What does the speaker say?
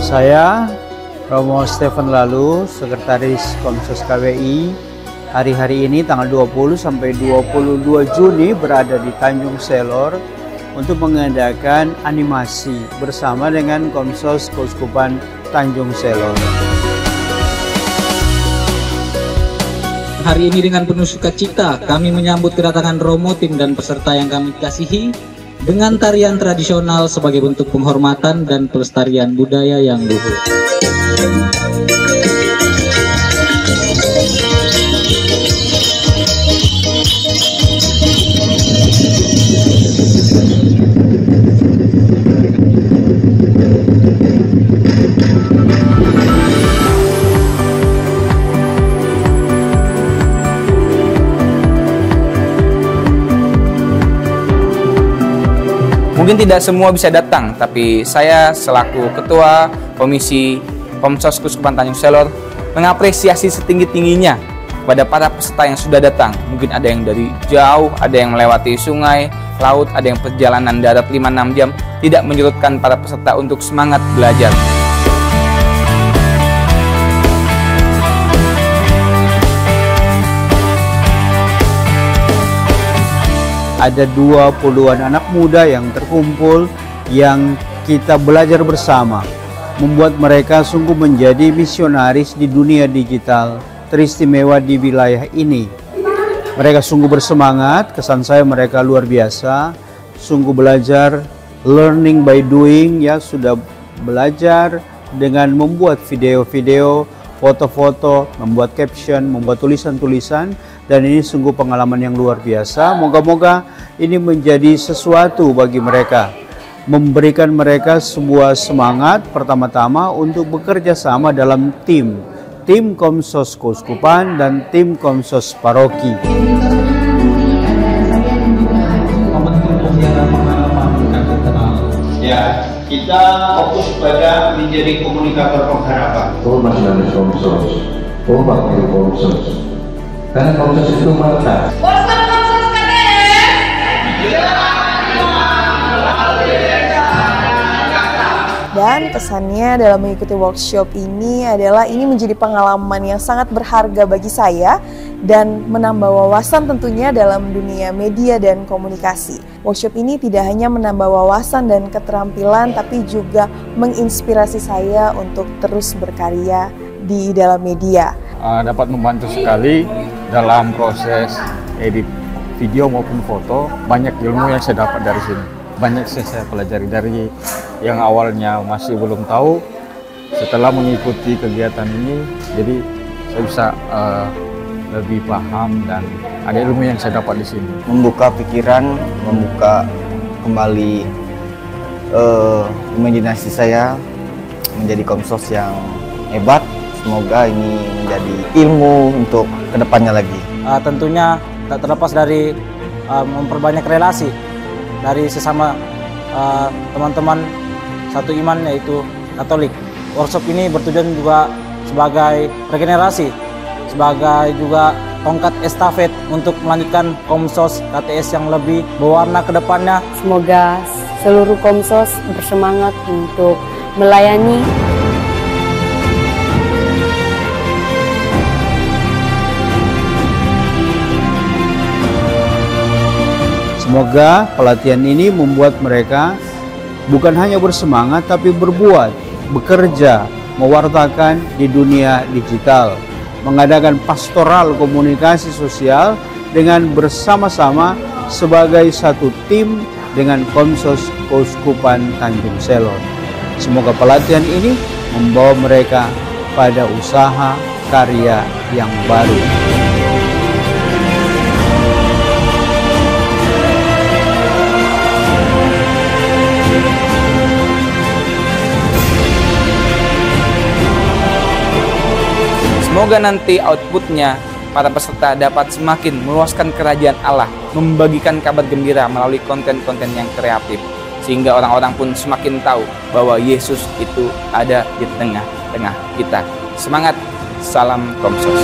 Saya Romo Stephen Lalu, Sekretaris Komsos KWI. Hari-hari ini tanggal 20 sampai 22 Juni berada di Tanjung Selor untuk mengadakan animasi bersama dengan Komsos Keuskupan Tanjung Selor. Hari ini dengan penuh sukacita kami menyambut kedatangan Romo, tim dan peserta yang kami kasihi dengan tarian tradisional sebagai bentuk penghormatan dan pelestarian budaya yang luhur. Mungkin tidak semua bisa datang, tapi saya selaku Ketua Komisi Komsos Keuskupan Tanjung Selor mengapresiasi setinggi-tingginya kepada para peserta yang sudah datang. Mungkin ada yang dari jauh, ada yang melewati sungai, laut, ada yang perjalanan darat 5-6 jam, tidak menyurutkan para peserta untuk semangat belajar. Ada 20-an anak muda yang terkumpul yang kita belajar bersama, membuat mereka sungguh menjadi misionaris di dunia digital teristimewa di wilayah ini. Mereka sungguh bersemangat, kesan saya mereka luar biasa, sungguh belajar, learning by doing, ya, sudah belajar dengan membuat video-video, foto-foto, membuat caption, membuat tulisan-tulisan, dan ini sungguh pengalaman yang luar biasa. Moga-moga ini menjadi sesuatu bagi mereka, memberikan mereka sebuah semangat pertama-tama untuk bekerja sama dalam tim Komsos Keuskupan dan tim Komsos Paroki. Ya, kita fokus pada menjadi komunikator pengharapan. Hormat dari Komsos, hormat dari Komsos. Karena Komsos itu melekat. Dan pesannya dalam mengikuti workshop ini adalah ini menjadi pengalaman yang sangat berharga bagi saya dan menambah wawasan tentunya dalam dunia media dan komunikasi. Workshop ini tidak hanya menambah wawasan dan keterampilan, tapi juga menginspirasi saya untuk terus berkarya di dalam media. Dapat membantu sekali dalam proses edit video maupun foto. Banyak ilmu yang saya dapat dari sini. Banyak saya pelajari dari yang awalnya masih belum tahu. Setelah mengikuti kegiatan ini, jadi saya bisa lebih paham dan ada ilmu yang saya dapat di sini. Membuka pikiran, membuka kembali imajinasi saya menjadi komsos yang hebat. Semoga ini menjadi ilmu untuk kedepannya lagi. Tentunya tak terlepas dari memperbanyak relasi dari sesama teman-teman satu iman, yaitu Katolik. Workshop ini bertujuan juga sebagai regenerasi, sebagai juga tongkat estafet untuk melanjutkan Komsos KTS yang lebih berwarna ke depannya. Semoga seluruh Komsos bersemangat untuk melayani. Semoga pelatihan ini membuat mereka bukan hanya bersemangat, tapi berbuat, bekerja, mewartakan di dunia digital, mengadakan pastoral komunikasi sosial dengan bersama-sama sebagai satu tim dengan Komsos Keuskupan Tanjung Selor. Semoga pelatihan ini membawa mereka pada usaha karya yang baru. Semoga nanti outputnya para peserta dapat semakin meluaskan kerajaan Allah, membagikan kabar gembira melalui konten-konten yang kreatif, sehingga orang-orang pun semakin tahu bahwa Yesus itu ada di tengah-tengah kita. Semangat, salam Komsos.